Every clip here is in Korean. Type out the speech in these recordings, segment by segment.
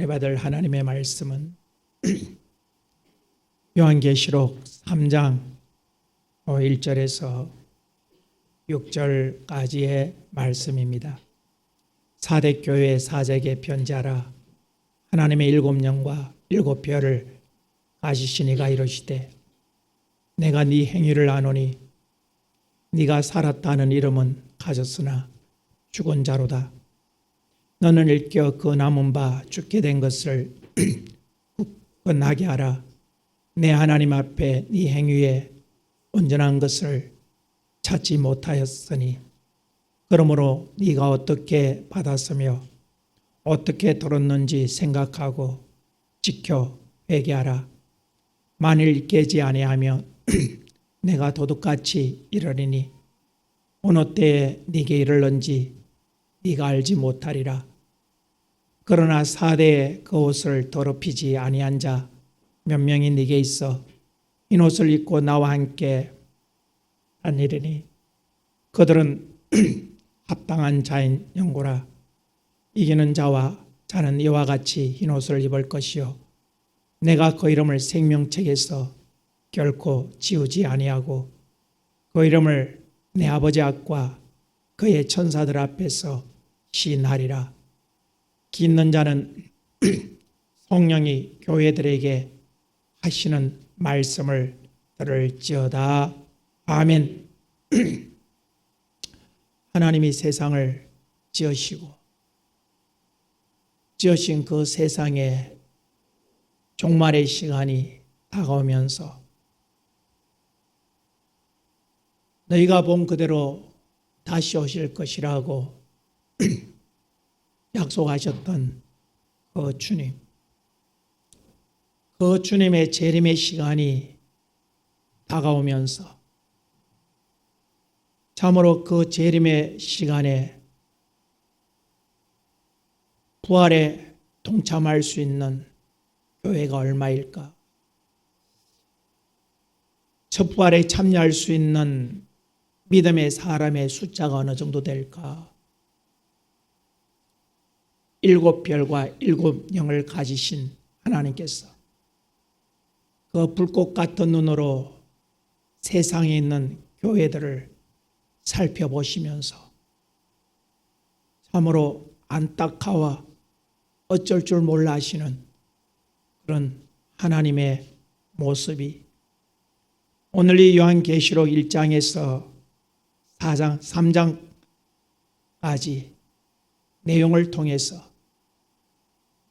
은혜 받을 하나님의 말씀은 요한계시록 3장 1절에서 6절까지의 말씀입니다. 사대 교회 사제에게 편지하라. 하나님의 일곱 영과 일곱 별을 가지시니가 이르시되 내가 네 행위를 아노니 네가 살았다는 이름은 가졌으나 죽은 자로다. 너는 일깨어 그 남은 바 죽게 된 것을 굳건하게 하라. 내 하나님 앞에 네 행위에 온전한 것을 찾지 못하였으니 그러므로 네가 어떻게 받았으며 어떻게 들었는지 생각하고 지켜 회개하라. 만일 깨지 아니하면 내가 도둑같이 이르리니 어느 때에 네게 이르는지 네가 알지 못하리라. 그러나 사대에 그 옷을 더럽히지 아니한 자 몇 명이 네게 있어 흰 옷을 입고 나와 함께 다니리니 그들은 합당한 자인 영고라. 이기는 자와 자는 이와 같이 흰 옷을 입을 것이요 내가 그 이름을 생명책에서 결코 지우지 아니하고 그 이름을 내 아버지 앞과 그의 천사들 앞에서 시인하리라. 기 있는 자는 성령이 교회들에게 하시는 말씀을 들을지어다. 아멘. 하나님이 세상을 지으시고 지으신 그 세상에 종말의 시간이 다가오면서 너희가 본 그대로 다시 오실 것이라고 약속하셨던 그 주님, 그 주님의 재림의 시간이 다가오면서 참으로 그 재림의 시간에 부활에 동참할 수 있는 교회가 얼마일까? 첫 부활에 참여할 수 있는 믿음의 사람의 숫자가 어느 정도 될까? 일곱 별과 일곱 영을 가지신 하나님께서 그 불꽃 같은 눈으로 세상에 있는 교회들을 살펴보시면서 참으로 안타까워 어쩔 줄 몰라 하시는 그런 하나님의 모습이 오늘 이 요한계시록 1장에서 4장, 3장까지 내용을 통해서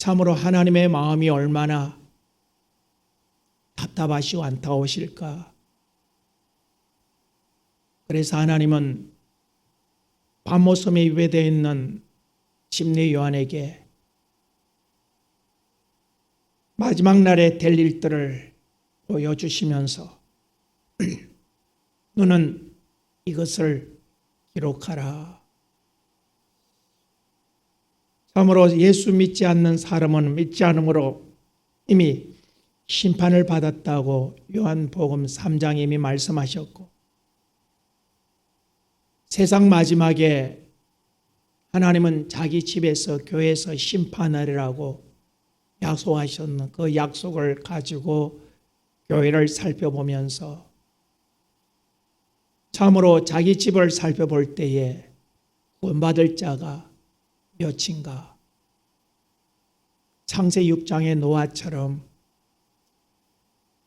참으로 하나님의 마음이 얼마나 답답하시고 안타까우실까. 그래서 하나님은 밤모섬에 위배되어 있는 심리 요한에게 마지막 날에 될 일들을 보여주시면서 너는 이것을 기록하라. 참으로 예수 믿지 않는 사람은 믿지 않음으로 이미 심판을 받았다고 요한복음 3장에 이미 말씀하셨고 세상 마지막에 하나님은 자기 집에서 교회에서 심판하리라고 약속하셨는 그 약속을 가지고 교회를 살펴보면서 참으로 자기 집을 살펴볼 때에 구원받을 자가 몇인가? 창세 6장의 노아처럼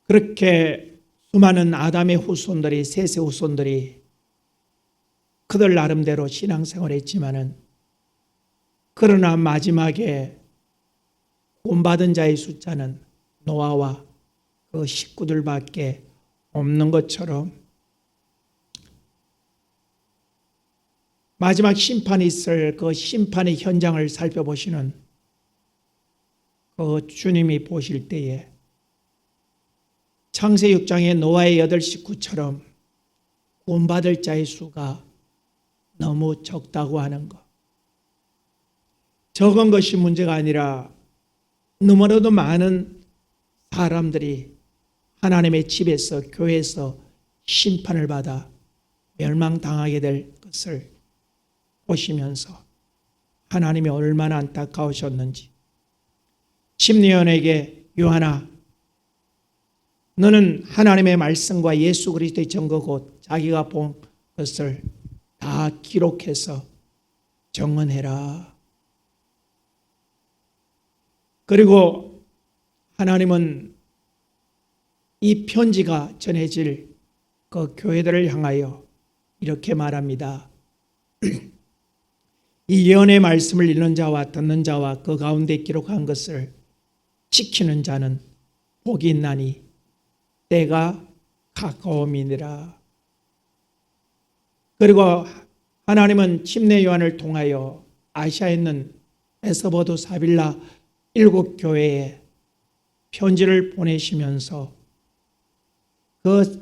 그렇게 수많은 아담의 후손들이 셋의 후손들이 그들 나름대로 신앙생활을 했지만은 그러나 마지막에 구원받은 자의 숫자는 노아와 그 식구들밖에 없는 것처럼 마지막 심판이 있을 그 심판의 현장을 살펴보시는 그 주님이 보실 때에 창세 6장의 노아의 8 식구처럼 구원받을 자의 수가 너무 적다고 하는 것. 적은 것이 문제가 아니라 너무나도 많은 사람들이 하나님의 집에서 교회에서 심판을 받아 멸망당하게 될 것을 보시면서 하나님이 얼마나 안타까우셨는지 심리원에게 요한아, 너는 하나님의 말씀과 예수 그리스도의 증거 곧 자기가 본 것을 다 기록해서 정언해라. 그리고 하나님은 이 편지가 전해질 그 교회들을 향하여 이렇게 말합니다. 이 예언의 말씀을 읽는 자와 듣는 자와 그 가운데 기록한 것을 지키는 자는 복이 있나니 때가 가까움이니라. 그리고 하나님은 침례 요한을 통하여 아시아에 있는 에스보드 사빌라 7교회에 편지를 보내시면서 그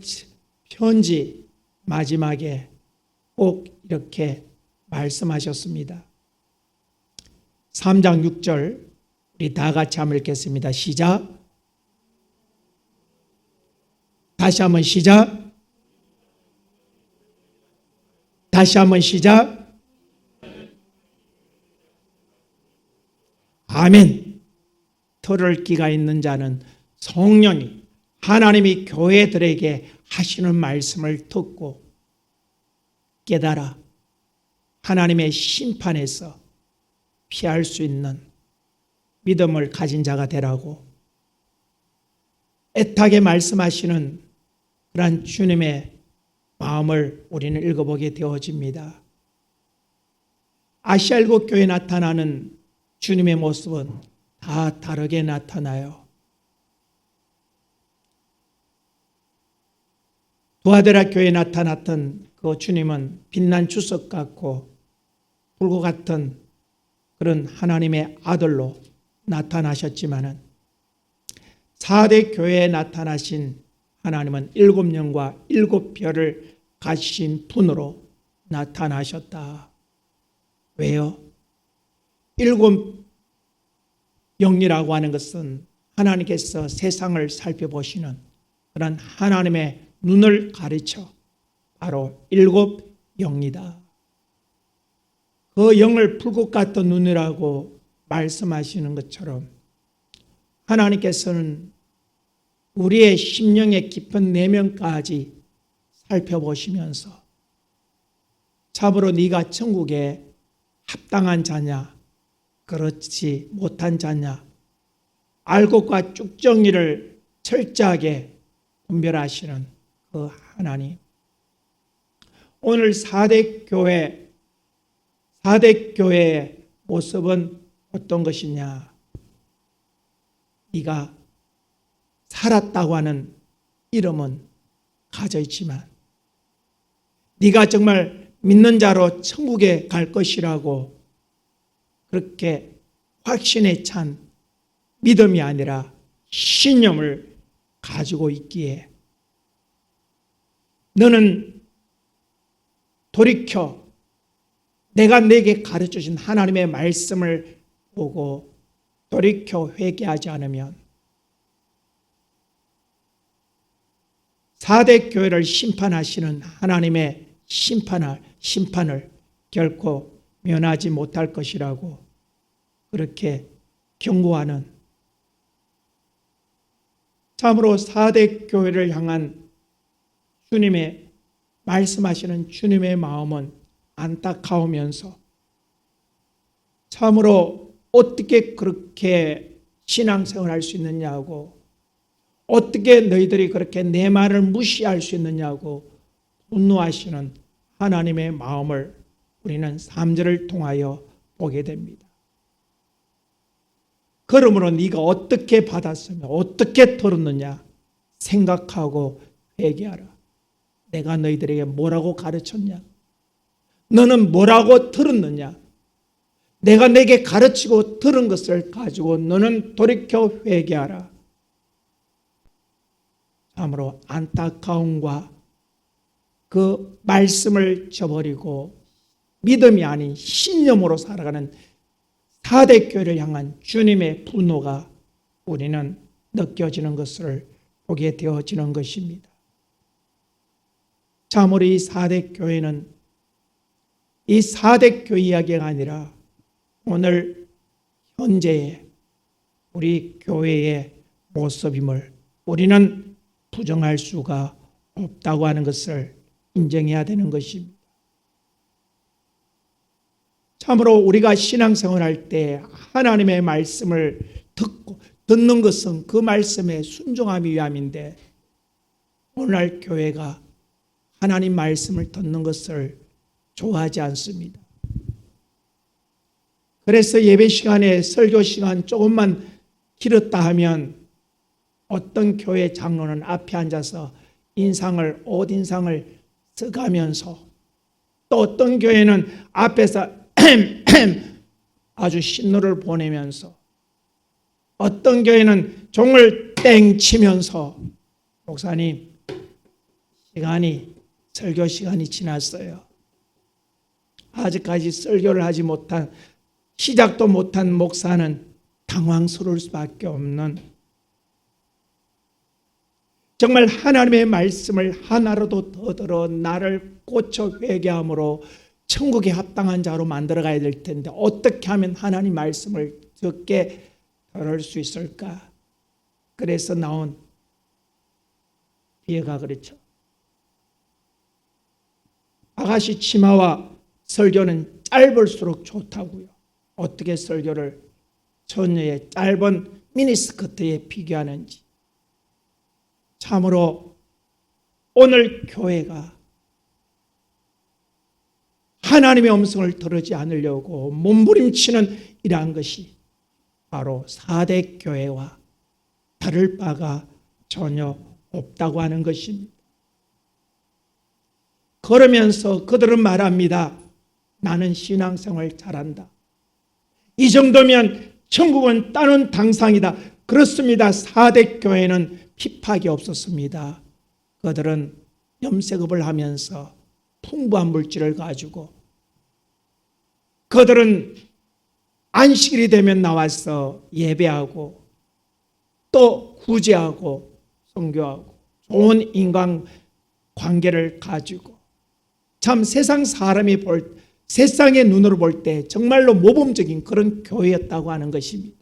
편지 마지막에 꼭 이렇게 말씀하셨습니다. 3장 6절 우리 다 같이 한번 읽겠습니다. 시작. 다시 한번 시작. 다시 한번 시작. 아멘. 들을 귀가 있는 자는 성령이 하나님이 교회들에게 하시는 말씀을 듣고 깨달아 하나님의 심판에서 피할 수 있는 믿음을 가진 자가 되라고 애타게 말씀하시는 그러한 주님의 마음을 우리는 읽어보게 되어집니다. 아시아 7교회에 나타나는 주님의 모습은 다 다르게 나타나요. 두아데라 교회에 나타났던 그 주님은 빛난 주석 같고 불과 같은 그런 하나님의 아들로 나타나셨지만은 4대 교회에 나타나신 하나님은 7영과 7별을 가지신 분으로 나타나셨다. 왜요? 7영이라고 하는 것은 하나님께서 세상을 살펴보시는 그런 하나님의 눈을 가르쳐 바로 7영이다. 그 영을 불꽃 같은 눈이라고 말씀하시는 것처럼 하나님께서는 우리의 심령의 깊은 내면까지 살펴보시면서 참으로 네가 천국에 합당한 자냐 그렇지 못한 자냐 알곡과 쭉정이를 철저하게 분별하시는 그 하나님. 오늘 4대 교회의 모습은 어떤 것이냐? 네가 살았다고 하는 이름은 가져 있지만 네가 정말 믿는 자로 천국에 갈 것이라고 그렇게 확신에 찬 믿음이 아니라 신념을 가지고 있기에 너는 돌이켜 내가 내게 가르쳐준 하나님의 말씀을 보고 돌이켜 회개하지 않으면 4대 교회를 심판하시는 하나님의 심판을 결코 면하지 못할 것이라고 그렇게 경고하는 참으로 4대 교회를 향한 주님의 말씀하시는 주님의 마음은 안타까우면서 참으로 어떻게 그렇게 신앙생활을 할 수 있느냐고 어떻게 너희들이 그렇게 내 말을 무시할 수 있느냐고 분노하시는 하나님의 마음을 우리는 3절을 통하여 보게 됩니다. 그러므로 네가 어떻게 받았으며 어떻게 들었느냐 생각하고 회개하라. 내가 너희들에게 뭐라고 가르쳤냐? 너는 뭐라고 들었느냐? 내가 내게 가르치고 들은 것을 가지고 너는 돌이켜 회개하라. 참으로 안타까움과 그 말씀을 저버리고 믿음이 아닌 신념으로 살아가는 4대 교회를 향한 주님의 분노가 우리는 느껴지는 것을 보게 되어지는 것입니다. 참으로 이 4대 교회는 이 4대 교회 이야기가 아니라 오늘 현재의 우리 교회의 모습임을 우리는 부정할 수가 없다고 하는 것을 인정해야 되는 것입니다. 참으로 우리가 신앙생활할 때 하나님의 말씀을 듣는 것은 그 말씀에 순종하기 위함인데, 오늘날 교회가 하나님 말씀을 듣는 것을 좋아하지 않습니다. 그래서 예배 시간에 설교 시간 조금만 길었다 하면 어떤 교회 장로는 앞에 앉아서 옷 인상을 써가면서, 또 어떤 교회는 앞에서 아주 신노를 보내면서, 어떤 교회는 종을 땡 치면서 목사님 설교 시간이 지났어요. 아직까지 설교를 하지 못한, 시작도 못한 목사는 당황스러울 수밖에 없는, 정말 하나님의 말씀을 하나라도 더 들어 나를 고쳐 회개함으로 천국에 합당한 자로 만들어 가야 될 텐데 어떻게 하면 하나님 말씀을 듣게 들을 수 있을까? 그래서 나온 비유가 그렇죠. 아가씨 치마와 설교는 짧을수록 좋다고요. 어떻게 설교를 처녀의 짧은 미니스커트에 비교하는지. 참으로 오늘 교회가 하나님의 음성을 들으지 않으려고 몸부림치는 이러한 것이 바로 4대 교회와 다를 바가 전혀 없다고 하는 것입니다. 그러면서 그들은 말합니다. 나는 신앙생활 잘한다. 이 정도면 천국은 따는 당상이다. 그렇습니다. 4대 교회는 핍박이 없었습니다. 그들은 염색업을 하면서 풍부한 물질을 가지고, 그들은 안식일이 되면 나와서 예배하고 또 구제하고 선교하고 좋은 인간 관계를 가지고, 참 세상의 눈으로 볼 때 정말로 모범적인 그런 교회였다고 하는 것입니다.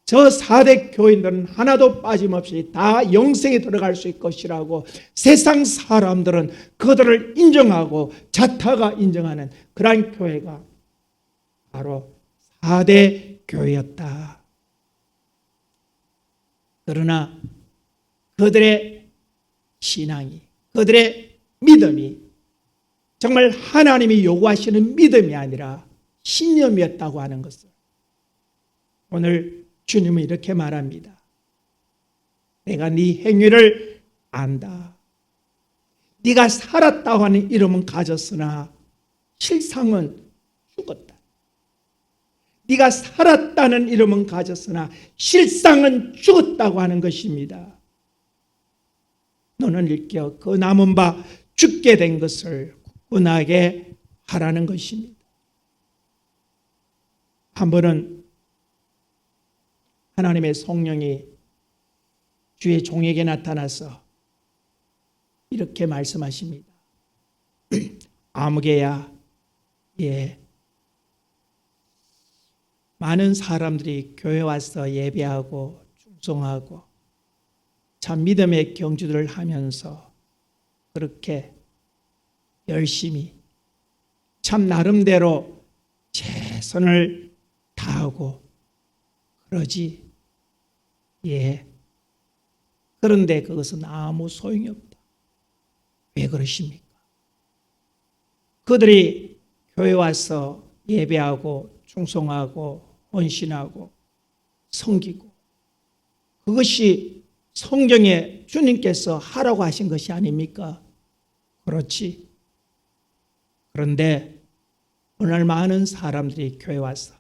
저 4대 교인들은 하나도 빠짐없이 다 영생에 들어갈 수 있을 것이라고 세상 사람들은 그들을 인정하고 자타가 인정하는 그러한 교회가 바로 4대 교회였다. 그러나 그들의 신앙이, 그들의 믿음이 정말 하나님이 요구하시는 믿음이 아니라 신념이었다고 하는 것을 오늘 주님은 이렇게 말합니다. 내가 네 행위를 안다. 네가 살았다고 하는 이름은 가졌으나 실상은 죽었다. 네가 살았다는 이름은 가졌으나 실상은 죽었다고 하는 것입니다. 너는 일깨어 그 남은 바 죽게 된 것을 굳건하게 하라는 것입니다. 한 번은 하나님의 성령이 주의 종에게 나타나서 이렇게 말씀하십니다. 아무개야, 많은 사람들이 교회 와서 예배하고 충성하고 참 믿음의 경주들을 하면서 그렇게 열심히 참 나름대로 최선을 다하고 그러지. 그런데 그것은 아무 소용이 없다. 왜 그러십니까? 그들이 교회 와서 예배하고 충성하고 헌신하고 섬기고 그것이 성경에 주님께서 하라고 하신 것이 아닙니까? 그렇지. 그런데 오늘 많은 사람들이 교회 와서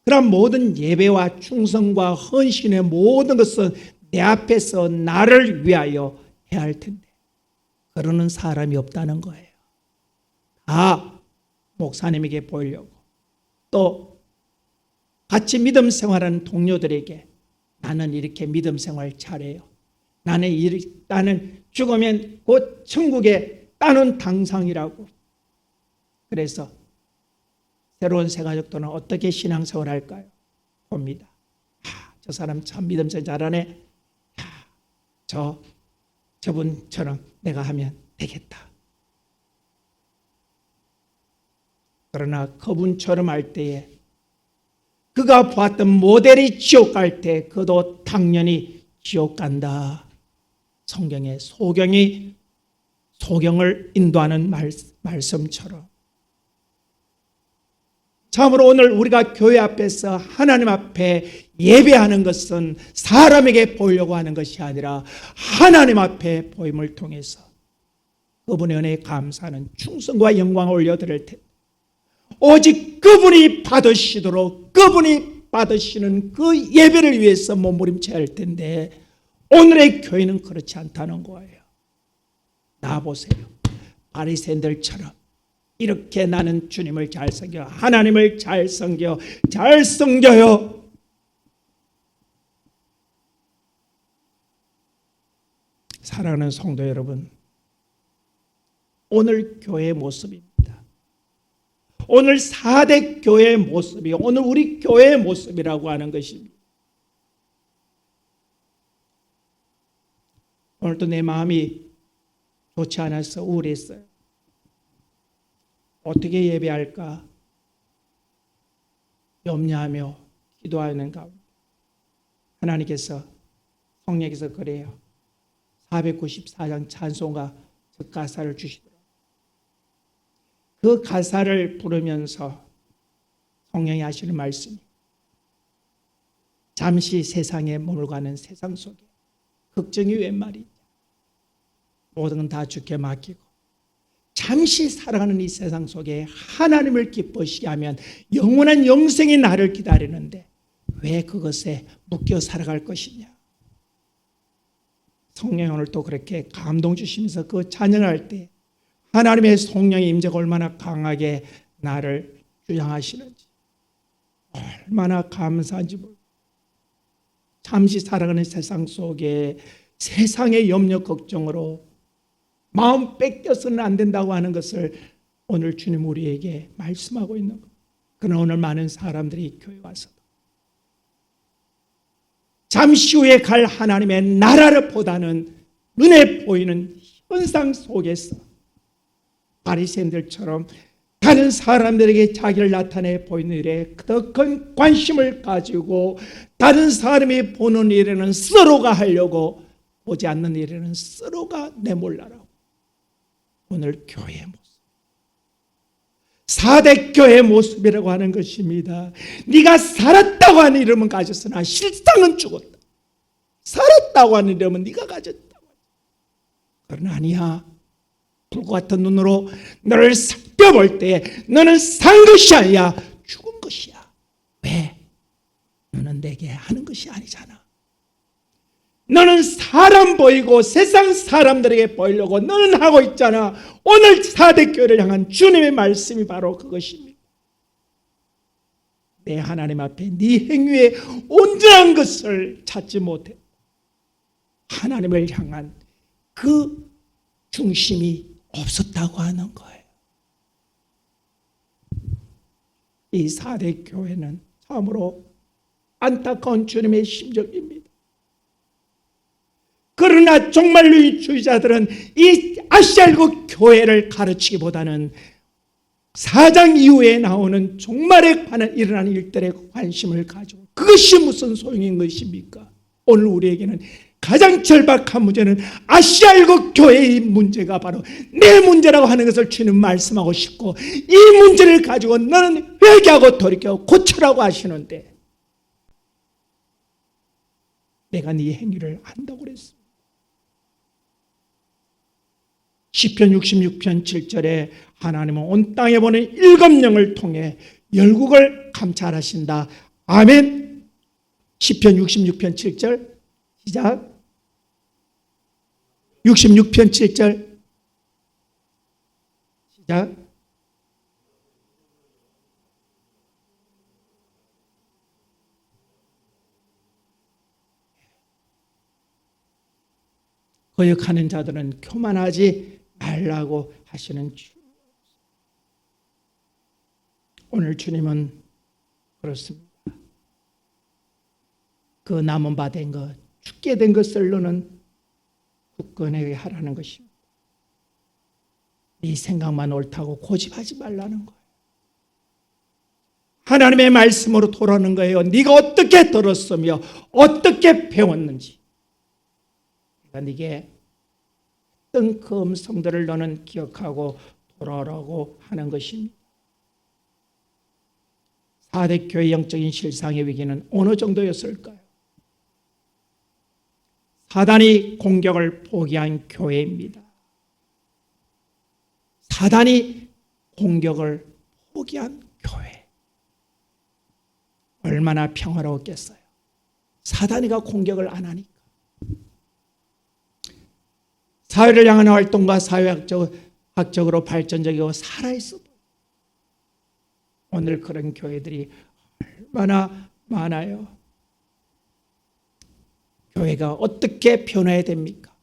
그런 모든 예배와 충성과 헌신의 모든 것은 내 앞에서 나를 위하여 해야 할 텐데 그러는 사람이 없다는 거예요. 다 목사님에게 보이려고, 또 같이 믿음 생활하는 동료들에게 나는 이렇게 믿음 생활 잘해요. 나는 죽으면 곧 천국에 따는 당상이라고. 그래서 새로운 새가족들은 어떻게 신앙생활 할까요? 봅니다. 저 사람 참 믿음생 잘하네. 저분처럼 내가 하면 되겠다. 그러나 그분처럼 할 때에 그가 보았던 모델이 지옥 갈 때 그도 당연히 지옥 간다. 성경의 소경을 인도하는 말씀처럼. 참으로 오늘 우리가 교회 앞에서 하나님 앞에 예배하는 것은 사람에게 보이려고 하는 것이 아니라 하나님 앞에 보임을 통해서 그분의 은혜에 감사하는 충성과 영광을 올려드릴 텐데, 오직 그분이 받으시도록 그분이 받으시는 그 예배를 위해서 몸부림쳐야 할 텐데, 오늘의 교회는 그렇지 않다는 거예요. 나보세요. 바리새인들처럼 이렇게 나는 주님을 잘 섬겨, 하나님을 잘 섬겨요. 사랑하는 성도 여러분, 오늘 교회의 모습입니다. 오늘 4대 교회의 모습이 오늘 우리 교회의 모습이라고 하는 것입니다. 오늘도 내 마음이 좋지 않아서 우울했어요. 어떻게 예배할까 염려하며 기도하는 가운데 하나님께서 성령께서 그래요. 494장 찬송가 그 가사를 주시더라고요. 그 가사를 부르면서 성령이 하시는 말씀이, 잠시 세상에 머물가는 세상 속에 걱정이 웬 말이냐, 모든 건 다 주께 맡기고 잠시 살아가는 이 세상 속에 하나님을 기쁘시게 하면 영원한 영생이 나를 기다리는데 왜 그것에 묶여 살아갈 것이냐. 성령이 오늘 또 그렇게 감동 주시면서 그 찬양할 때 하나님의 성령의 임재가 얼마나 강하게 나를 주장하시는지 얼마나 감사한지 모르겠어요. 잠시 살아가는 세상 속에 세상의 염려 걱정으로 마음 뺏겨서는 안 된다고 하는 것을 오늘 주님 우리에게 말씀하고 있는 것. 그러나 오늘 많은 사람들이 교회 와서 잠시 후에 갈 하나님의 나라를 보다는 눈에 보이는 현상 속에서 바리새인들처럼 다른 사람들에게 자기를 나타내 보이는 일에 더 큰 관심을 가지고 다른 사람이 보는 일에는 서로가 하려고, 보지 않는 일에는 서로가 내몰라라고. 오늘 교회의 모습, 4대 교회의 모습이라고 하는 것입니다. 네가 살았다고 하는 이름은 가졌으나 실상은 죽었다. 살았다고 하는 이름은 네가 가졌다. 그러나 아니야. 불과 같은 눈으로 너를 살펴볼 때 너는 산 것이 아니야, 죽은 것이야. 왜? 너는 내게 하는 것이 아니잖아. 너는 사람 보이고 세상 사람들에게 보이려고 너는 하고 있잖아. 오늘 4대 교회를 향한 주님의 말씀이 바로 그것입니다. 내 하나님 앞에 네 행위의 온전한 것을 찾지 못해 하나님을 향한 그 중심이 없었다고 하는 거예요. 이 4대 교회는 참으로 안타까운 주님의 심정입니다. 그러나 정말로 이 주의자들은 이 아시알고 교회를 가르치기보다는 4장 이후에 나오는 종말에 관한 일어나는 일들에 관심을 가지고, 그것이 무슨 소용인 것입니까? 오늘 우리에게는 가장 절박한 문제는 아시알고 교회의 문제가 바로 내 문제라고 하는 것을 주님 말씀하고 싶고, 이 문제를 가지고 너는 회개하고 돌이켜 고쳐라고 하시는데 내가 네 행위를 한다고 그랬습니다. 시편 66편 7절에 하나님은 온 땅에 보낸 7영을 통해 열국을 감찰하신다. 아멘. 시편 66편 7절 시작. 66편 7절 시작. 거역하는 자들은 교만하지 말라고 하시는 주. 오늘 주님은 그렇습니다. 그 남은 바 된 것, 죽게 된 것을 너는 굳건하게 하라는 것입니다. 네 생각만 옳다고 고집하지 말라는 거예요. 하나님의 말씀으로 돌아오는 거예요. 네가 어떻게 들었으며 어떻게 배웠는지. 그러니까 네게 어떤 그 음성들을 너는 기억하고 돌아오라고 하는 것입니다. 4대 교회 영적인 실상의 위기는 어느 정도였을까요? 사단이 공격을 포기한 교회입니다. 사단이 공격을 포기한 교회. 얼마나 평화로웠겠어요. 사단이가 공격을 안 하니까. 사회를 향한 활동과 사회학적으로 발전적이고 살아있어. 오늘 그런 교회들이 얼마나 많아요. 교회가 어떻게 변해야 됩니까?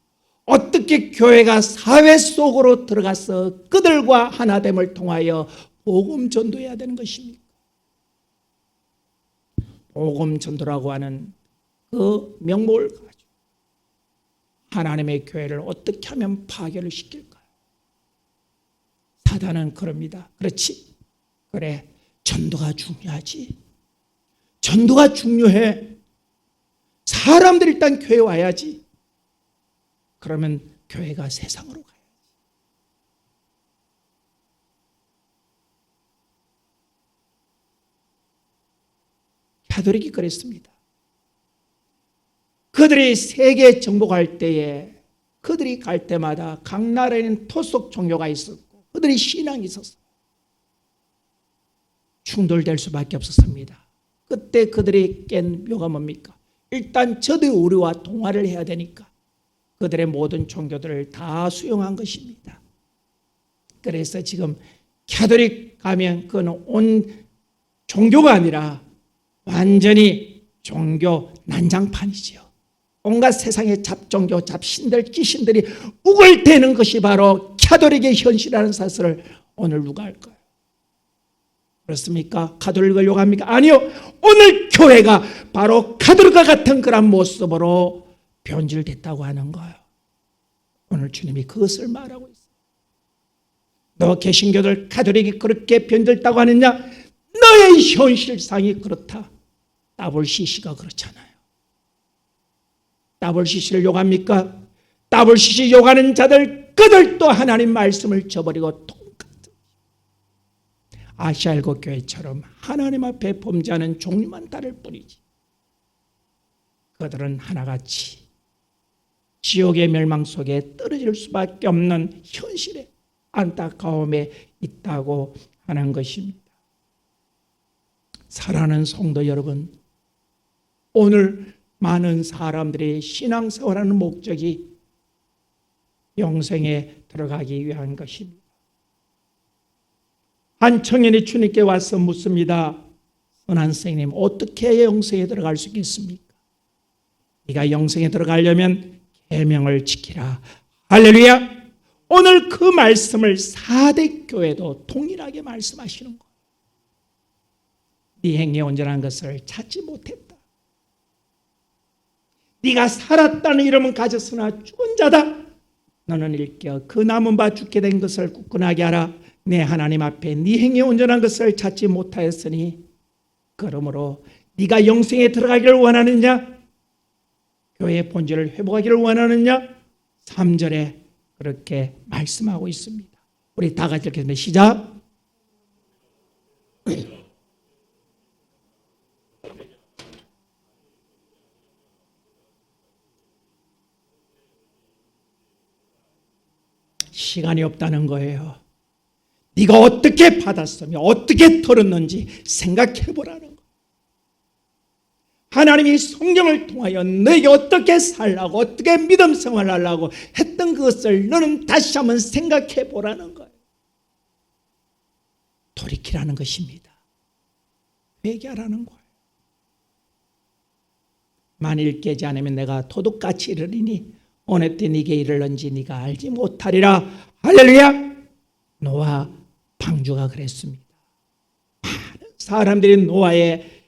어떻게 교회가 사회 속으로 들어가서 그들과 하나됨을 통하여 복음 전도해야 되는 것입니까? 복음 전도라고 하는 그 명목을 가지고 하나님의 교회를 어떻게 하면 파괴를 시킬까요? 사단은 그럽니다. 그렇지. 그래. 전도가 중요하지. 전도가 중요해. 사람들이 일단 교회에 와야지. 그러면 교회가 세상으로 가야지. 가톨릭이 그랬습니다. 그들이 세계 정복할 때에 그들이 갈 때마다 각 나라에는 토속 종교가 있었고 그들이 신앙이 있었어요. 충돌될 수밖에 없었습니다. 그때 그들이 깬 묘가 뭡니까? 일단 저도 우리와 동화를 해야 되니까 그들의 모든 종교들을 다 수용한 것입니다. 그래서 지금 가톨릭 가면 그건 온 종교가 아니라 완전히 종교 난장판이지요. 온갖 세상의 잡종교, 잡신들, 귀신들이 우글대는 것이 바로 가톨릭의 현실이라는 사실을 오늘 누가 할까요? 그렇습니까? 가톨릭을 욕합니까? 아니요. 오늘 교회가 바로 가톨릭과 같은 그런 모습으로 변질됐다고 하는 거예요. 오늘 주님이 그것을 말하고 있어요. 너 개신교들 가톨릭이 그렇게 변질됐다고 하느냐? 너의 현실상이 그렇다. WCC가 그렇잖아요. WCC를 욕합니까? WCC 욕하는 자들 그들도 하나님 말씀을 저버리고 똑같은 아시아일곱 교회처럼 하나님 앞에 범죄하는 종류만 다를 뿐이지. 그들은 하나같이 지옥의 멸망 속에 떨어질 수밖에 없는 현실에 안타까움에 있다고 하는 것입니다. 사랑하는 성도 여러분, 오늘 많은 사람들이 신앙생활하는 목적이 영생에 들어가기 위한 것입니다. 한 청년이 주님께 와서 묻습니다. 선한 선생님, 어떻게 영생에 들어갈 수 있겠습니까? 네가 영생에 들어가려면 계명을 지키라. 할렐루야! 오늘 그 말씀을 4대 교회도 동일하게 말씀하시는 거예요. 네 행위에 온전한 것을 찾지 못했다. 네가 살았다는 이름은 가졌으나 죽은 자다. 너는 일깨어 그 남은 바 죽게 된 것을 굳건하게 하라. 내 하나님 앞에 네 행위에 온전한 것을 찾지 못하였으니 그러므로 네가 영생에 들어가기를 원하느냐? 교회의 본질을 회복하기를 원하느냐? 3절에 그렇게 말씀하고 있습니다. 우리 다 같이 읽겠습니다. 시작. 시간이 없다는 거예요. 네가 어떻게 받았으며 어떻게 들었는지 생각해 보라는 거예요. 하나님이 성경을 통하여 너에게 어떻게 살라고 어떻게 믿음 생활을 하려고 했던 그것을 너는 다시 한번 생각해 보라는 거예요. 돌이키라는 것입니다. 회개하라는 거예요. 만일 깨지 않으면 내가 도둑같이 이르리니 어느 때 네게 이르는지 네가 알지 못하리라. 할렐루야. 노아 방주가 그랬습니다. 사람들이 노아의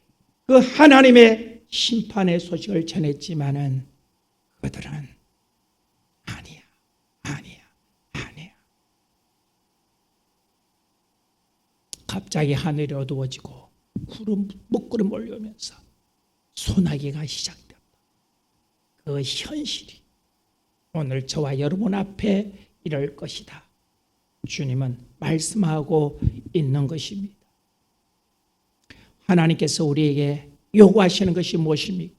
그 하나님의 심판의 소식을 전했지만은 그들은 아니야, 아니야, 아니야. 갑자기 하늘이 어두워지고 먹구름 몰려오면서 소나기가 시작된다. 그 현실이 오늘 저와 여러분 앞에 이럴 것이다. 주님은 말씀하고 있는 것입니다. 하나님께서 우리에게 요구하시는 것이 무엇입니까?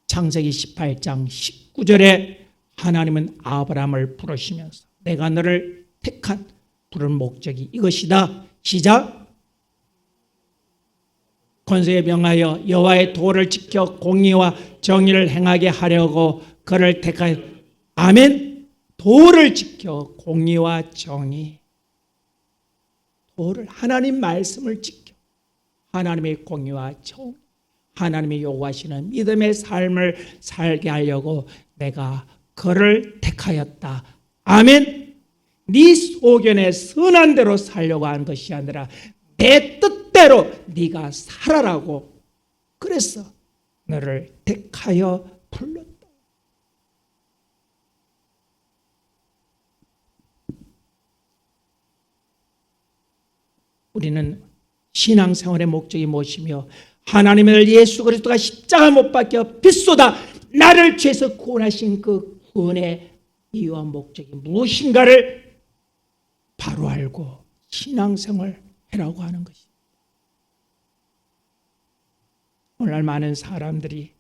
창세기 18장 19절에 하나님은 아브라함을 부르시면서 내가 너를 택한 부른 목적이 이것이다. 시작. 권세에 명하여 여호와의 도를 지켜 공의와 정의를 행하게 하려고 그를 택하여. 아멘. 도를 지켜 공의와 정의. 도를, 하나님 말씀을 지켜 하나님의 공의와 정의, 하나님이 요구하시는 믿음의 삶을 살게 하려고 내가 그를 택하였다. 아멘. 네 소견에 선한 대로 살려고 하는 것이 아니라 내 뜻대로 네가 살아라고, 그래서 너를 택하여 불렀다. 우리는 신앙생활의 목적이 무엇이며 하나님의 예수 그리스도가 십자가 못 박혀 빛보다 나를 죄에서 구원하신 그 구원의 이유와 목적이 무엇인가를 바로 알고 신앙생활 해라고 하는 것입니다. 오늘 많은 사람들이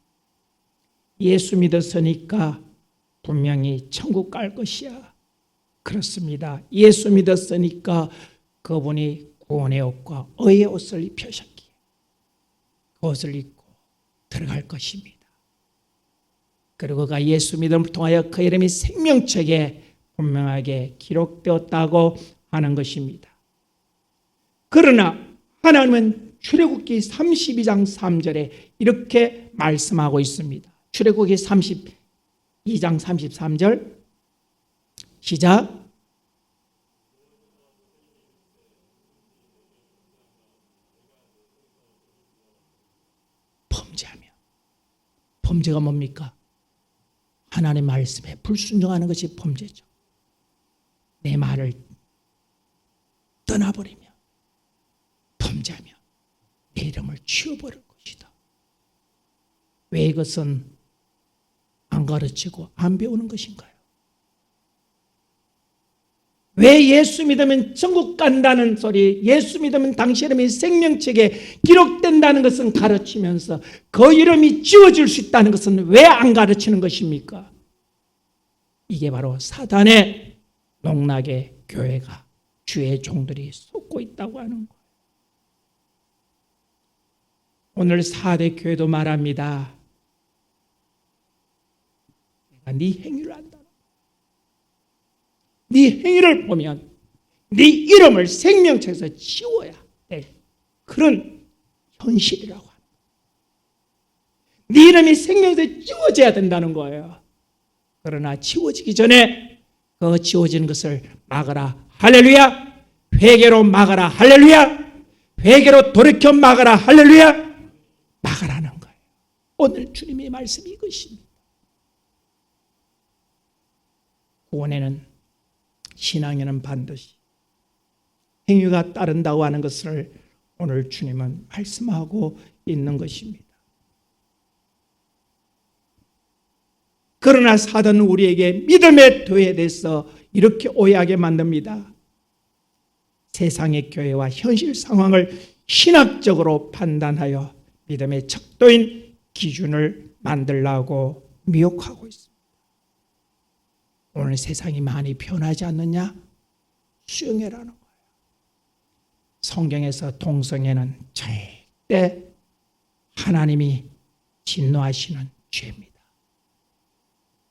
예수 믿었으니까 분명히 천국 갈 것이야. 그렇습니다. 예수 믿었으니까 그분이 구원의 옷과 의의 옷을 입혀셨기에 그 옷을 입고 들어갈 것입니다. 그리고 그가 예수 믿음을 통하여 그 이름이 생명책에 분명하게 기록되었다고 하는 것입니다. 그러나 하나님은 출애굽기 32장 3절에 이렇게 말씀하고 있습니다. 출애굽기 32장 33절 시작. 범죄하며. 범죄가 뭡니까? 하나님의 말씀에 불순종하는 것이 범죄죠. 내 말을 떠나버리며 범죄하며 내 이름을 지워버릴 것이다. 왜 이것은 안 가르치고 안 배우는 것인가요? 왜 예수 믿으면 천국 간다는 소리, 예수 믿으면 당신 이름이 생명책에 기록된다는 것은 가르치면서 그 이름이 지워질 수 있다는 것은 왜 안 가르치는 것입니까? 이게 바로 사단의 농락에 교회가, 주의 종들이 속고 있다고 하는 거예요. 오늘 4대 교회도 말합니다. 내가 네 행위를 안다. 네 행위를 보면 네 이름을 생명책에서 지워야 될 그런 현실이라고 합니다. 네 이름이 생명책에서 지워져야 된다는 거예요. 그러나 지워지기 전에 그 지워지는 것을 막아라. 할렐루야. 회개로 막아라. 할렐루야. 회개로 돌이켜 막아라. 할렐루야. 막아라는 거예요. 오늘 주님의 말씀이 이것입니다. 구원에는, 신앙에는 반드시 행위가 따른다고 하는 것을 오늘 주님은 말씀하고 있는 것입니다. 그러나 사단은 우리에게 믿음의 교회에 대해서 이렇게 오해하게 만듭니다. 세상의 교회와 현실 상황을 신학적으로 판단하여 믿음의 척도인 기준을 만들려고 미혹하고 있습니다. 오늘 세상이 많이 변하지 않느냐? 수용해라는 거예요. 성경에서 동성애는 절대 하나님이 진노하시는 죄입니다.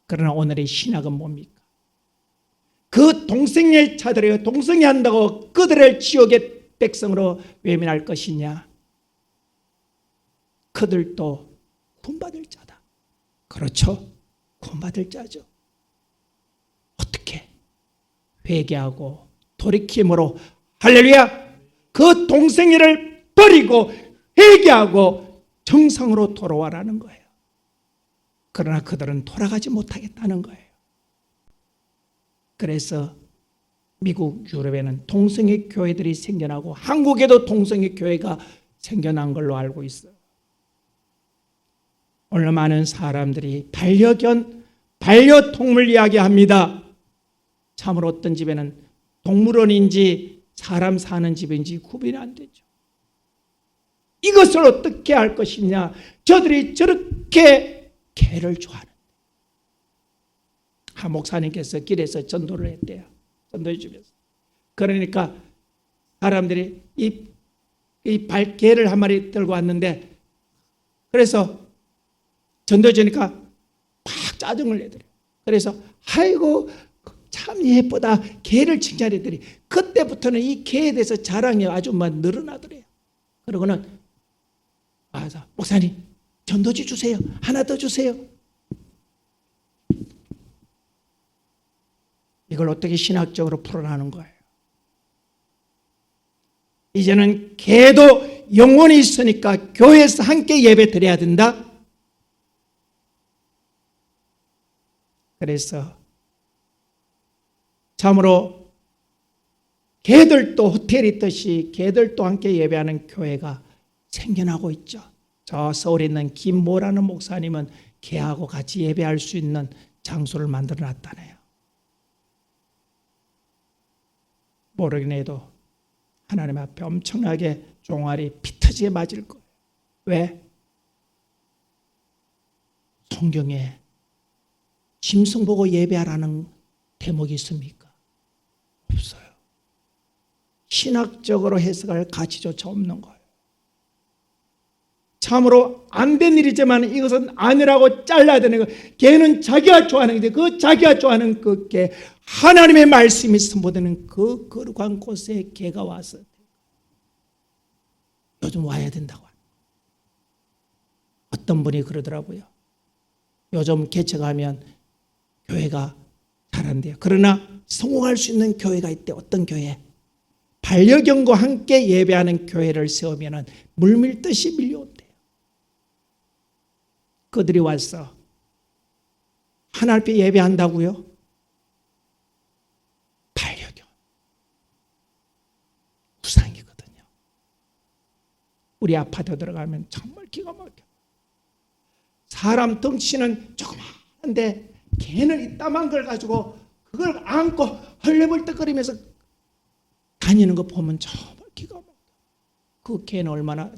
그러나 오늘의 신학은 뭡니까? 그 동성애자들이 동성애한다고 그들을 지옥의 백성으로 외면할 것이냐? 그들도 구원받을 자다. 그렇죠? 구원받을 자죠. 어떻게? 회개하고 돌이킴으로 할렐루야! 그 동성애를 버리고 회개하고 정상으로 돌아와라는 거예요. 그러나 그들은 돌아가지 못하겠다는 거예요. 그래서 미국, 유럽에는 동성애 교회들이 생겨나고 한국에도 동성애 교회가 생겨난 걸로 알고 있어요. 오늘 많은 사람들이 반려견, 반려동물 이야기합니다. 참으로 어떤 집에는 동물원인지 사람 사는 집인지 구분이 안 되죠. 이것을 어떻게 할 것이냐. 저들이 저렇게 개를 좋아하는. 한 목사님께서 길에서 전도를 했대요. 전도해 주면서. 그러니까 사람들이 이 개를 한 마리 들고 왔는데, 그래서 전도해 주니까 막 짜증을 내더래요. 그래서 아이고 참 예쁘다 개를 칭찬했더니 그때부터는 이 개에 대해서 자랑이 아주 막 늘어나더래요. 그러고는 와서 목사님 전도지 주세요. 하나 더 주세요. 이걸 어떻게 신학적으로 풀어나는 거예요? 이제는 개도 영혼이 있으니까 교회에서 함께 예배 드려야 된다. 그래서 참으로 개들도 호텔이 있듯이 개들도 함께 예배하는 교회가 생겨나고 있죠. 저 서울에 있는 김모라는 목사님은 개하고 같이 예배할 수 있는 장소를 만들어 놨다네요. 모르긴 해도 하나님 앞에 엄청나게 종아리 피 터지게 맞을 거예요. 왜? 성경에 짐승 보고 예배하라는 대목이 있습니까? 없어요. 신학적으로 해석할 가치조차 없는 거예요. 참으로 안 된 일이지만 이것은 아니라고 잘라야 되는 거예요. 개는 자기가 좋아하는 건데 그 자기가 좋아하는 그 개, 하나님의 말씀이 선포되는 그 거룩한 곳에 개가 와서 요즘 와야 된다고. 어떤 분이 그러더라고요. 요즘 개척하면 교회가 잘한대요. 그러나 성공할 수 있는 교회가 있대. 어떤 교회? 반려견과 함께 예배하는 교회를 세우면 물밀듯이 밀려온대요. 그들이 와서 하나님 앞에 예배한다고요? 반려견. 우상이거든요. 우리 아파트 들어가면 정말 기가 막혀. 사람 덩치는 조그마한데 개는 이따만 걸 가지고 그걸 안고 헐레벌떡거리면서 다니는 거 보면 정말 기가 막혀. 그 개는 얼마나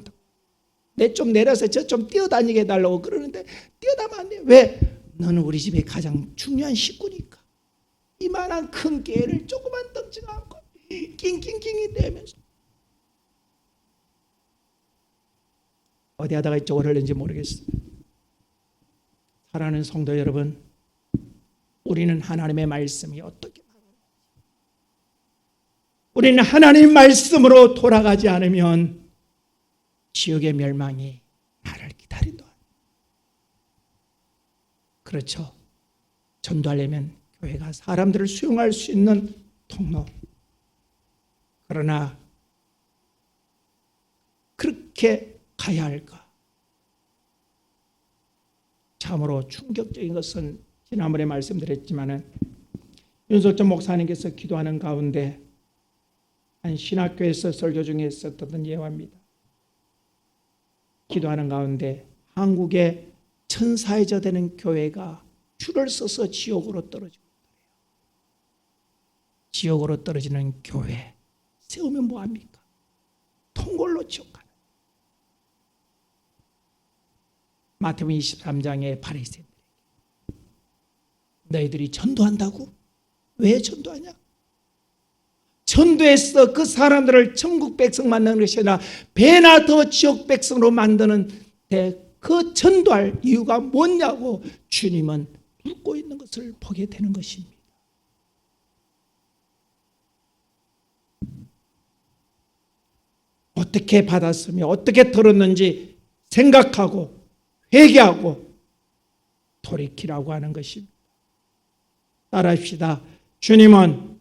내 좀 내려서 저 좀 뛰어다니게 해달라고 그러는데 뛰어다면 안 돼. 왜? 너는 우리 집의 가장 중요한 식구니까. 이만한 큰 개를 조그만 덩치가 안고 낑낑낑이 대면서 어디 하다가 이쪽을 흘렸는지 모르겠어요. 사랑하는 성도 여러분, 우리는 하나님의 말씀이 어떻게 우리는 하나님의 말씀으로 돌아가지 않으면 지옥의 멸망이 나를 기다린다. 그렇죠. 전도하려면 교회가 사람들을 수용할 수 있는 통로. 그러나 그렇게 가야 할까? 참으로 충격적인 것은 지난번에 말씀드렸지만은 윤석천 목사님께서 기도하는 가운데 한 신학교에서 설교 중에 있었던 예화입니다. 기도하는 가운데 한국의 천사의자 되는 교회가 줄을 서서 지옥으로 떨어지고 지옥으로 떨어지는 교회 세우면 뭐합니까? 통골로 지옥 가는. 마태복음 23장의 바리새인들 너희들이 전도한다고? 왜 전도하냐? 전도해서 그 사람들을 천국 백성 만드는 것이 아니라 배나 더 지옥 백성으로 만드는 그 전도할 이유가 뭐냐고 주님은 묻고 있는 것을 보게 되는 것입니다. 어떻게 받았으며 어떻게 들었는지 생각하고 회개하고 돌이키라고 하는 것입니다. 따라합시다. 주님은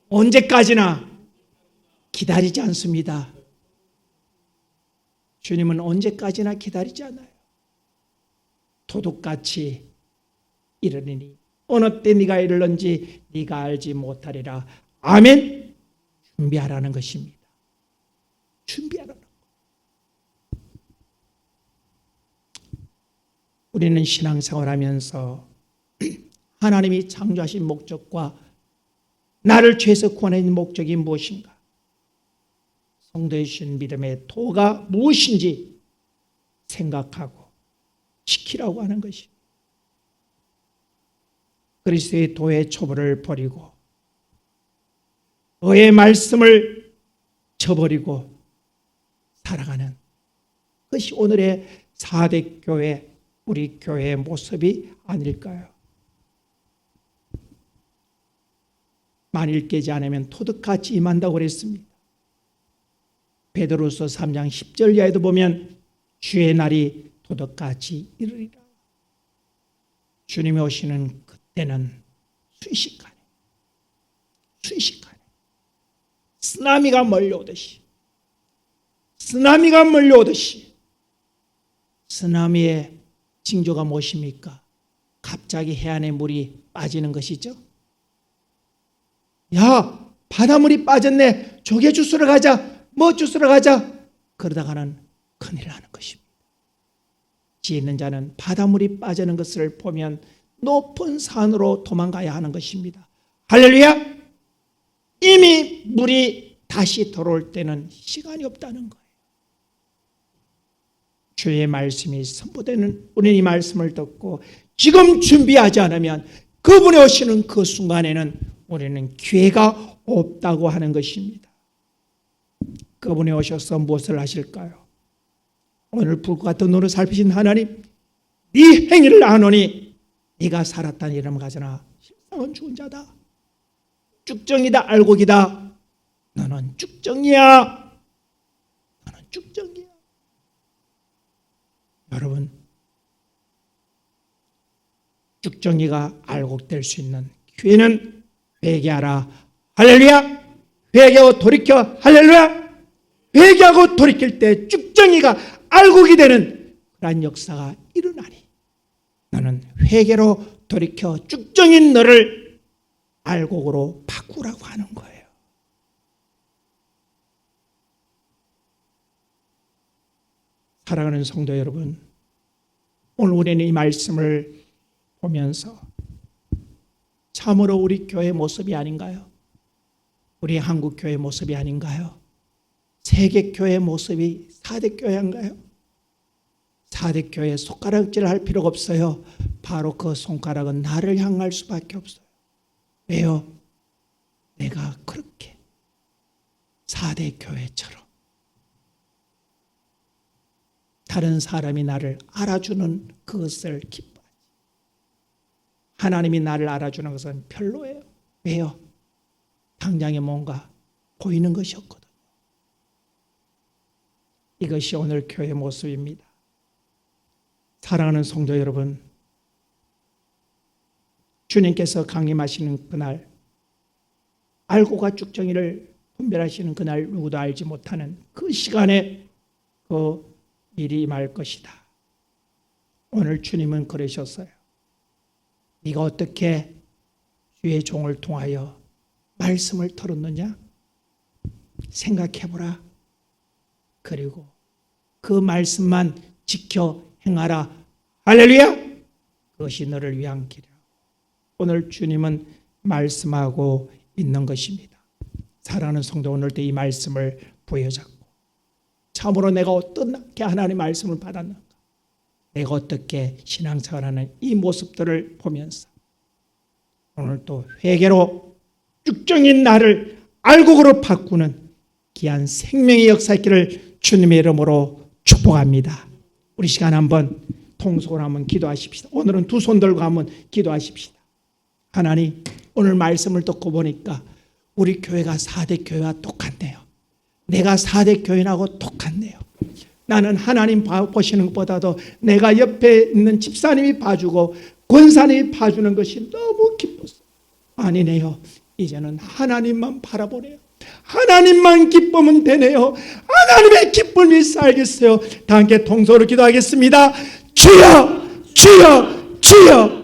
언제까지나 기다리지 않습니다. 주님은 언제까지나 기다리지 않아요. 도둑같이 이르리니 어느 때 네가 이르는지 네가 알지 못하리라. 아멘. 준비하라는 것입니다. 준비하라는 것. 우리는 신앙생활하면서 하나님이 창조하신 목적과 나를 죄에서 구원하신 목적이 무엇인가? 성도의 주신 믿음의 도가 무엇인지 생각하고 지키라고 하는 것입니다. 그리스도의 도의 초보를 버리고 의의 말씀을 저버리고 살아가는 그것이 오늘의 4대 교회, 우리 교회의 모습이 아닐까요? 만일 깨지 않으면 도둑같이 임한다고 그랬습니다. 베드로서 3장 10절 이하에도 보면 주의 날이 도둑같이 이르리라. 주님이 오시는 그때는 순식간에 쓰나미가 몰려오듯이 쓰나미의 징조가 무엇입니까? 갑자기 해안에 물이 빠지는 것이죠. 야, 바닷물이 빠졌네. 조개 주스러 가자. 뭐 주스러 가자. 그러다가는 큰일 나는 것입니다. 지혜 있는 자는 바닷물이 빠지는 것을 보면 높은 산으로 도망가야 하는 것입니다. 할렐루야! 이미 물이 다시 들어올 때는 시간이 없다는 거예요. 주의 말씀이 선포되는 우리는 이 말씀을 듣고 지금 준비하지 않으면 그분이 오시는 그 순간에는 우리는 기회가 없다고 하는 것입니다. 그분이 오셔서 무엇을 하실까요? 오늘 불과 같은 눈을 살피신 하나님, 네 행위를 아노니 네가 살았다는 이름을 가져나 실상은 죽은 자다. 쭉정이다 알곡이다. 너는 쭉정이야. 여러분, 쭉정이가 알곡될 수 있는 기회는 회개하라. 할렐루야. 회개하고 돌이켜. 할렐루야. 회개하고 돌이킬 때 쭉정이가 알곡이 되는 그러한 역사가 일어나니 나는 회개로 돌이켜 쭉정인 너를 알곡으로 바꾸라고 하는 거예요. 사랑하는 성도 여러분, 오늘 우리는 이 말씀을 보면서 참으로 우리 교회 모습이 아닌가요? 우리 한국 교회 모습이 아닌가요? 세계 교회 모습이 4대 교회인가요? 4대 교회 손가락질 할 필요가 없어요. 바로 그 손가락은 나를 향할 수밖에 없어요. 왜요? 내가 그렇게 4대 교회처럼 다른 사람이 나를 알아주는 그것을 기뻐하지. 하나님이 나를 알아주는 것은 별로예요. 왜요? 당장에 뭔가 보이는 것이 없거든요. 이것이 오늘 교회 모습입니다. 사랑하는 성도 여러분, 주님께서 강림하시는 그날, 알곡과 쭉정이를 분별하시는 그날 누구도 알지 못하는 그 시간에 그 일이 임할 것이다. 오늘 주님은 그러셨어요. 네가 어떻게 주의 종을 통하여 말씀을 들었느냐? 생각해보라. 그리고 그 말씀만 지켜 행하라. 할렐루야! 그것이 너를 위한 길이라고. 오늘 주님은 말씀하고 있는 것입니다. 사랑하는 성도, 오늘도 이 말씀을 부여잡고 참으로 내가 어떻게 하나님의 말씀을 받았는가, 내가 어떻게 신앙생활하는 이 모습들을 보면서 오늘 또 회개로 쭉정인 나를 알곡으로 바꾸는 귀한 생명의 역사있기를 주님의 이름으로 축복합니다. 우리 시간 한번 통속을 한번 기도하십시다. 오늘은 두 손 들고 한번 기도하십시다. 하나님, 오늘 말씀을 듣고 보니까 우리 교회가 4대 교회와 똑같네요. 내가 4대 교인하고 똑같네요. 나는 하나님 보시는 것보다도 내가 옆에 있는 집사님이 봐주고 권사님이 봐주는 것이 너무 기뻤어요. 아니네요. 이제는 하나님만 바라보네요. 하나님만 기쁘면 되네요. 하나님의 기쁨이 살겠어요. 다 함께 통성으로 기도하겠습니다. 주여, 주여, 주여.